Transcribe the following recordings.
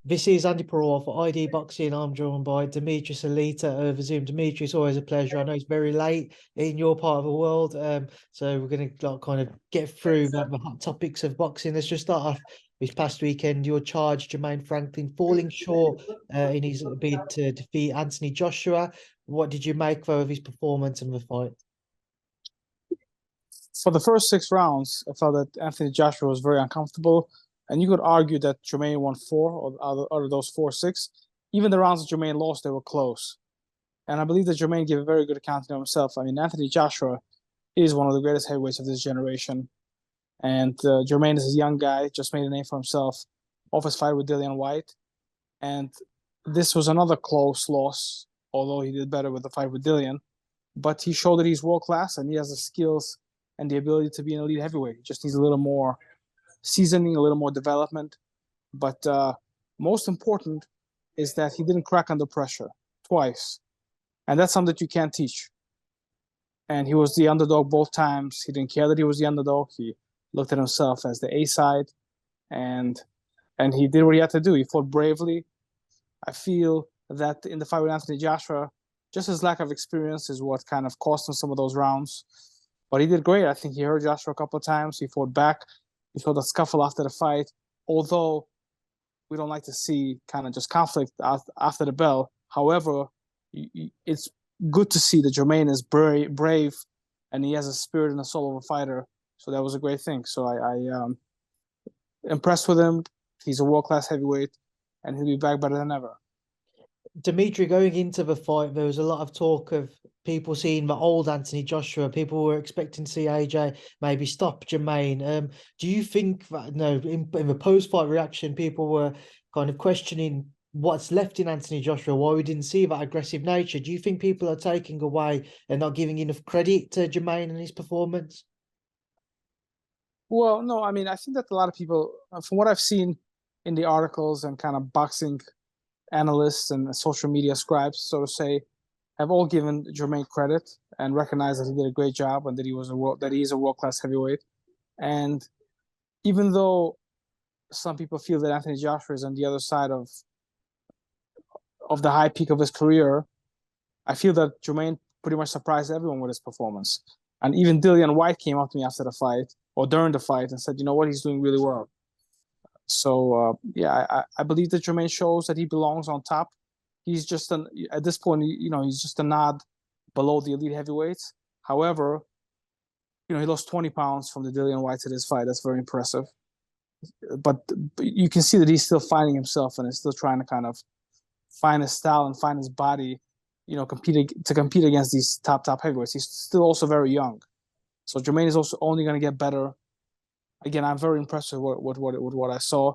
This is Andy Purewal for ID Boxing. I'm joined by Dmitry Salita over Zoom. Dmitry, it's always a pleasure. I know it's very late in your part of the world, so we're going to kind of get through the hot topics of boxing. Let's just start off this past weekend. Your charge, Jermaine Franklin, falling short in his bid to defeat Anthony Joshua. What did you make though of his performance in the fight? For the first 6 rounds, I felt that Anthony Joshua was very uncomfortable. And you could argue that Jermaine won 4 out of those 4-6. Even the rounds that Jermaine lost, they were close. And I believe that Jermaine gave a very good account of himself. I mean, Anthony Joshua is one of the greatest heavyweights of this generation. And Jermaine is a young guy, just made a name for himself off his fight with Dillian Whyte. And this was another close loss, although he did better with the fight with Dillian. But he showed that he's world-class and he has the skills and the ability to be an elite heavyweight. He just needs a little more seasoning, a little more development. But most important is that he didn't crack under pressure twice. And that's something that you can't teach. And he was the underdog both times. He didn't care that he was the underdog. He looked at himself as the A side. And he did what he had to do. He fought bravely. I feel that in the fight with Anthony Joshua, just his lack of experience is what kind of cost him some of those rounds. But he did great. I think he hurt Joshua a couple of times. He fought back. He felt a scuffle after the fight, although we don't like to see kind of just conflict after the bell. However, it's good to see that Jermaine is brave and he has a spirit and a soul of a fighter. So that was a great thing. So I impressed with him. He's a world-class heavyweight, and he'll be back better than ever. Dmitry, going into the fight, there was a lot of talk of people seeing the old Anthony Joshua. People were expecting to see AJ maybe stop Jermaine. Do you think that, in the post-fight reaction, people were kind of questioning what's left in Anthony Joshua, why we didn't see that aggressive nature? Do you think people are taking away and not giving enough credit to Jermaine and his performance? Well, no, I mean, I think that a lot of people, from what I've seen in the articles and kind of boxing analysts and social media scribes, so to say, have all given Jermaine credit and recognized that he did a great job and that he is a world-class heavyweight. And even though some people feel that Anthony Joshua is on the other side of the high peak of his career, I feel that Jermaine pretty much surprised everyone with his performance. And even Dillian Whyte came up to me after the fight or during the fight and said, you know what, he's doing really well. So, I believe that Jermaine shows that he belongs on top. He's just, at this point, he's just a nod below the elite heavyweights. However, he lost 20 pounds from the Dillian Whyte to this fight. That's very impressive. But you can see that he's still finding himself and is still trying to kind of find his style and find his body, compete against these top heavyweights. He's still also very young. So Jermaine is also only going to get better. Again, I'm very impressed with what I saw.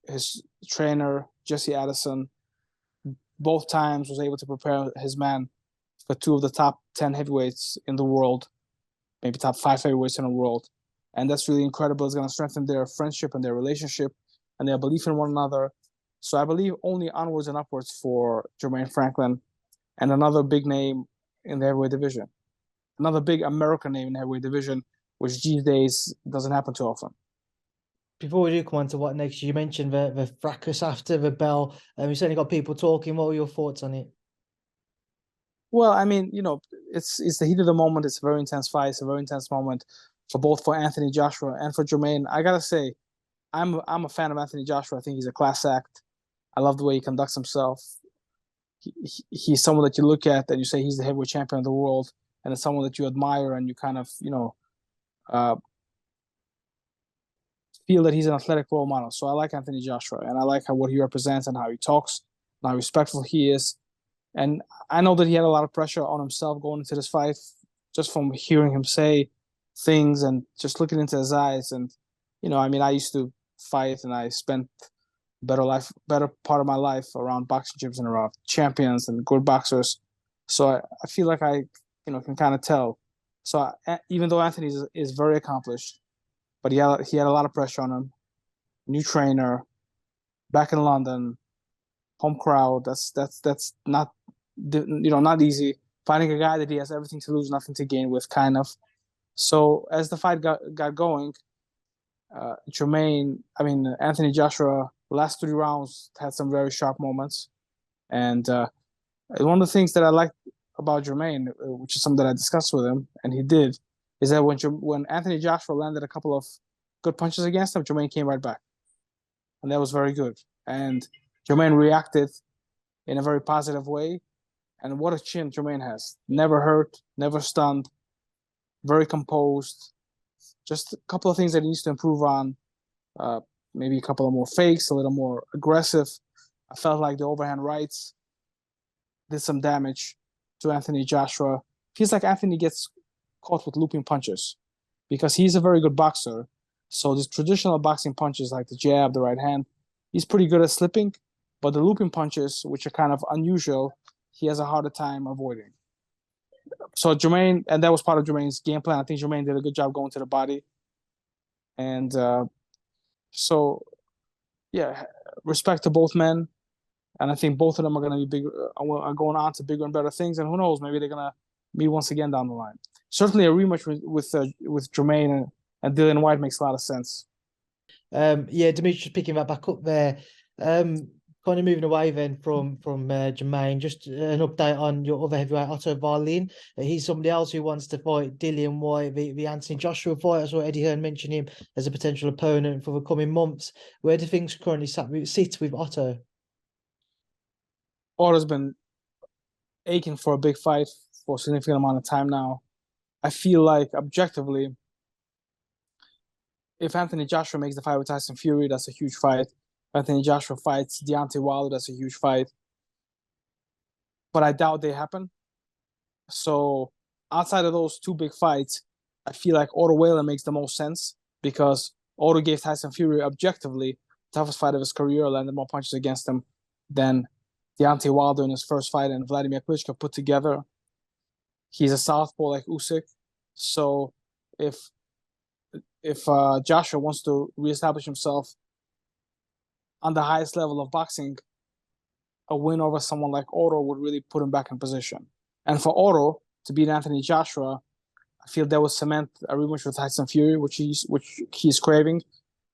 His trainer, Jesse Addison, both times was able to prepare his man for 2 of the top 10 heavyweights in the world, maybe top 5 heavyweights in the world. And that's really incredible. It's going to strengthen their friendship and their relationship and their belief in one another. So I believe only onwards and upwards for Jermaine Franklin and another big name in the heavyweight division. Another big American name in the heavyweight division, which these days doesn't happen too often. Before we do come on to what next, you mentioned the fracas after the bell. We certainly got people talking. What were your thoughts on it? Well, I mean, it's the heat of the moment. It's a very intense fight. It's a very intense moment for Anthony Joshua and for Jermaine. I gotta say, I'm a fan of Anthony Joshua. I think he's a class act. I love the way he conducts himself. He's someone that you look at and you say he's the heavyweight champion of the world, and it's someone that you admire and you kind of feel that he's an athletic role model. So I like Anthony Joshua, and I like what he represents and how he talks, and how respectful he is. And I know that he had a lot of pressure on himself going into this fight, just from hearing him say things and just looking into his eyes. And I used to fight, and I spent better part of my life around boxing gyms and around champions and good boxers. So I feel like I can kind of tell. So even though Anthony is very accomplished, but he had a lot of pressure on him. New trainer, back in London, home crowd. That's not not easy. Finding a guy that he has everything to lose, nothing to gain with, kind of. So as the fight got going, Anthony Joshua The last 3 rounds had some very sharp moments. And one of the things that I liked about Jermaine, which is something that I discussed with him, and he did, is that when Anthony Joshua landed a couple of good punches against him, Jermaine came right back. And that was very good. And Jermaine reacted in a very positive way. And what a chin Jermaine has. Never hurt, never stunned, very composed. Just a couple of things that he needs to improve on. Maybe a couple of more fakes, a little more aggressive. I felt like the overhand rights did some damage to Anthony Joshua. Feels like Anthony gets caught with looping punches because he's a very good boxer. So these traditional boxing punches like the jab, the right hand, he's pretty good at slipping. But the looping punches, which are kind of unusual, he has a harder time avoiding. So Jermaine, and that was part of Jermaine's game plan. I think Jermaine did a good job going to the body. And so, yeah, respect to both men. And I think both of them are going to be bigger, are going on to bigger and better things. And who knows, maybe they're going to meet once again down the line. Certainly a rematch with Jermaine and Dillian Whyte makes a lot of sense. Yeah, Dmitry's picking that back up there. Kind of moving away then from Jermaine, just an update on your other heavyweight, Otto Wallin. He's somebody else who wants to fight Dillian Whyte, the Anthony Joshua fight. I saw Eddie Hearn mention him as a potential opponent for the coming months. Where do things currently sit with Otto? Otto's been aching for a big fight for a significant amount of time now. I feel like objectively, if Anthony Joshua makes the fight with Tyson Fury, that's a huge fight. If Anthony Joshua fights Deontay Wilder, that's a huge fight. But I doubt they happen. So outside of those two big fights, I feel like Otto Wallin makes the most sense because Otto gave Tyson Fury objectively the toughest fight of his career, landed more punches against him than Deontay Wilder in his first fight and Vladimir Klitschko put together. He's a southpaw like Usyk. So if Joshua wants to reestablish himself on the highest level of boxing, a win over someone like Otto would really put him back in position. And for Otto to beat Anthony Joshua, I feel that would cement a rematch with Tyson Fury, which he's craving.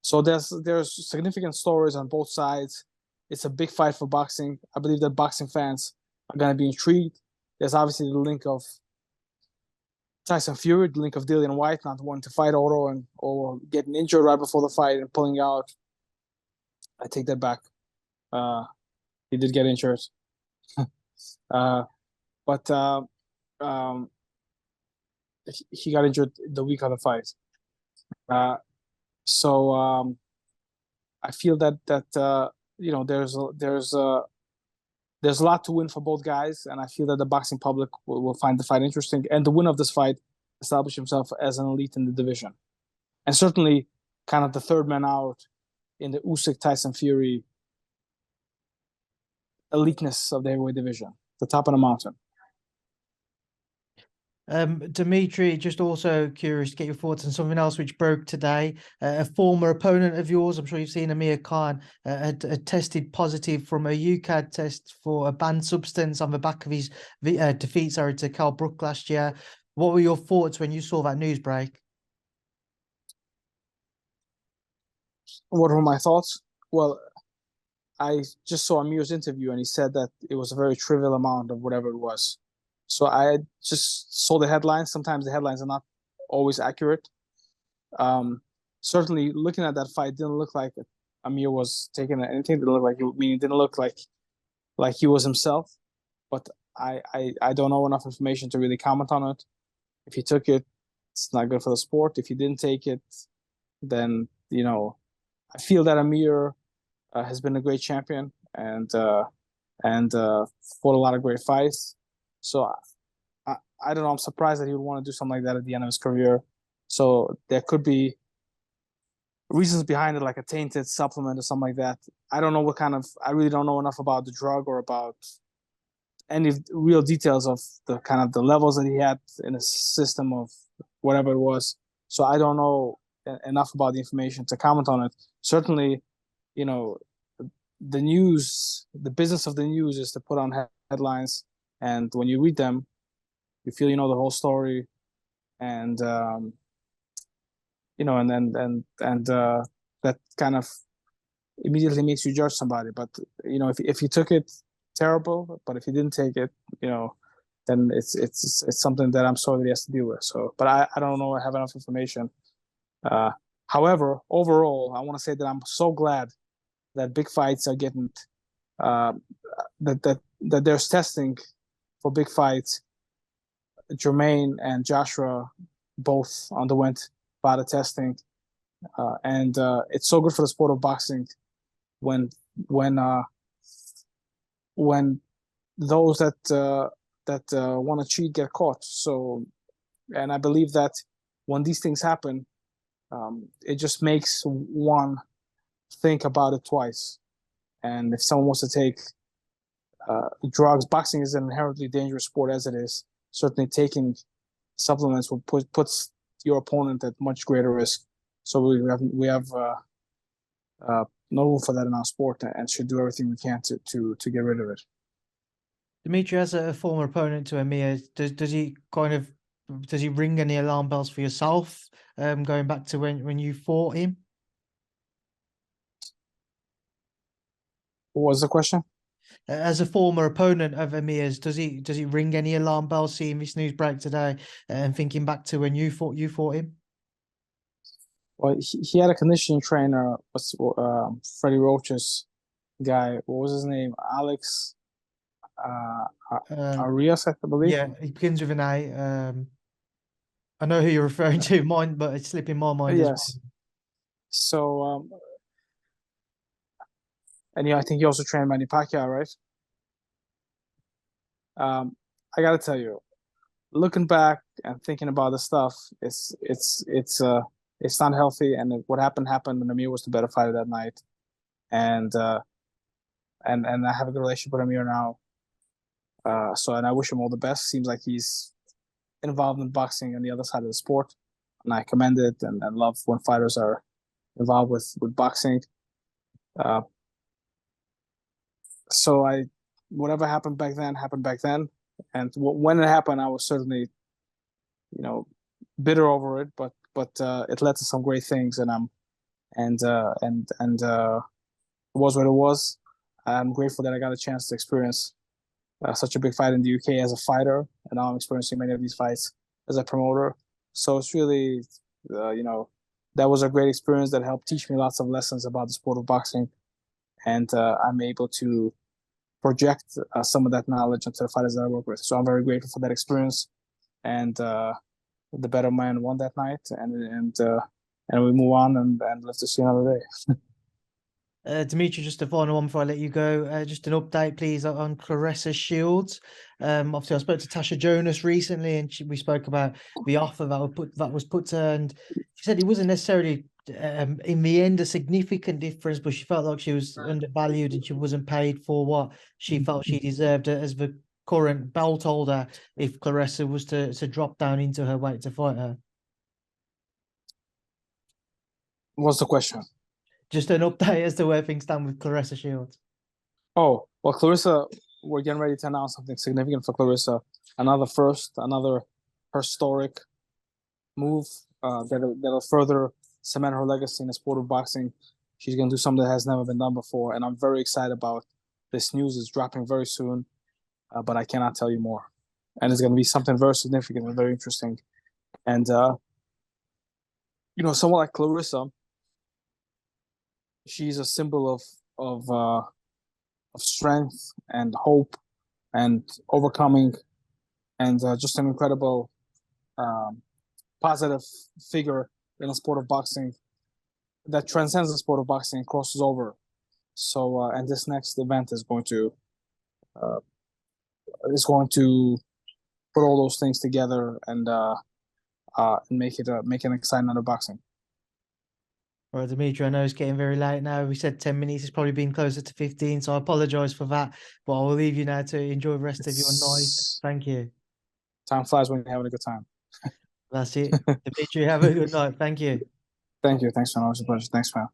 So there's significant stories on both sides. It's a big fight for boxing. I believe that boxing fans are going to be intrigued. There's obviously the link of Tyson Fury, the link of Dillian Whyte not wanting to fight Otto or getting injured right before the fight and pulling out. I take that back. He did get injured. But he got injured the week of the fight. So I feel that there's a lot to win for both guys, and I feel that the boxing public will find the fight interesting. And the winner of this fight establish himself as an elite in the division, and certainly kind of the third man out in the Usyk Tyson Fury eliteness of the heavyweight division, the top of the mountain. Dmitry, just also curious to get your thoughts on something else which broke today. A former opponent of yours, I'm sure you've seen, Amir Khan, had tested positive from a UKAD test for a banned substance on the back of his defeat, to Cal Brook last year. What were your thoughts when you saw that news break? What were my thoughts? Well, I just saw Amir's interview, and he said that it was a very trivial amount of whatever it was. So I just saw the headlines. Sometimes the headlines are not always accurate. Certainly, looking at that fight, didn't look like Amir was taking anything. Didn't look like it didn't look like he was himself. But I don't know enough information to really comment on it. If he took it, it's not good for the sport. If he didn't take it, then I feel that Amir has been a great champion and fought a lot of great fights. So I don't know. I'm surprised that he would want to do something like that at the end of his career. So there could be reasons behind it, like a tainted supplement or something like that. I don't know I really don't know enough about the drug or about any real details of the levels that he had in his system of whatever it was. So I don't know enough about the information to comment on it. Certainly, the news, the business of the news is to put on headlines. And when you read them, you feel the whole story, and that kind of immediately makes you judge somebody. But you know, if you took it, terrible. But if you didn't take it, you know, then it's something that I'm sorry that he has to deal with. So, but I don't know. I have enough information. However, overall, I want to say that I'm so glad that big fights are getting that there's testing for big fights. Jermaine and Joshua both underwent VADA testing, and it's so good for the sport of boxing when when those that want to cheat get caught. So, and I believe that when these things happen, it just makes one think about it twice. And if someone wants to take drugs, boxing is an inherently dangerous sport as it is. Certainly, taking supplements will puts your opponent at much greater risk. So we have no room for that in our sport, and should do everything we can to get rid of it. Dmitry, as a former opponent to Amir, does he ring any alarm bells for yourself? Going back to when you fought him. What was the question? As a former opponent of Amir's, does he ring any alarm bells seeing this news break today and thinking back to when you fought him? Well, he had a conditioning trainer, Freddie Roach's guy. What was his name? Alex Arias, I believe. Yeah, he begins with an A. I know who you're referring to, but it's slipping my mind as well. So, and I think he also trained Manny Pacquiao, right? I gotta tell you, looking back and thinking about the stuff, it's not healthy. And what happened, and Amir was the better fighter that night. And I have a good relationship with Amir now. And I wish him all the best. Seems like he's involved in boxing on the other side of the sport, and I commend it and love when fighters are involved with boxing. So whatever happened back then, and when it happened, I was certainly, bitter over it, but it led to some great things, and it was what it was. I'm grateful that I got a chance to experience such a big fight in the UK as a fighter, and now I'm experiencing many of these fights as a promoter. So it's really, that was a great experience that helped teach me lots of lessons about the sport of boxing, and I'm able to project some of that knowledge onto the fighters that I work with. So I'm very grateful for that experience, and the better man won that night, and we move on and live to see another day. Dmitry, just a final one before I let you go. Just an update, please, on Claressa Shields. Obviously, I spoke to Tasha Jonas recently, and we spoke about the offer that was put to her, and she said it wasn't necessarily, in the end, a significant difference, but she felt like she was undervalued and she wasn't paid for what she felt she deserved as the current belt holder if Claressa was to drop down into her weight to fight her. What's the question? Just an update as to where things stand with Claressa Shields. Oh, well, Claressa, we're getting ready to announce something significant for Claressa. Another historic move that'll further cement her legacy in the sport of boxing. She's going to do something that has never been done before, and I'm very excited about this news. It's dropping very soon, but I cannot tell you more. And it's going to be something very significant and very interesting. And, someone like Claressa, she's a symbol of strength and hope and overcoming, and just an incredible positive figure in the sport of boxing that transcends the sport of boxing and crosses over. So, and this next event is going to put all those things together and make an exciting night of boxing. Right, Dmitry, I know it's getting very late now. We said 10 minutes. It's probably been closer to 15, so I apologize for that. But I will leave you now to enjoy the rest of your night. Thank you. Time flies when you're having a good time. That's it. Dmitry, have a good night. Thank you. Thank you. Thanks, man. Always a pleasure. Thanks, man.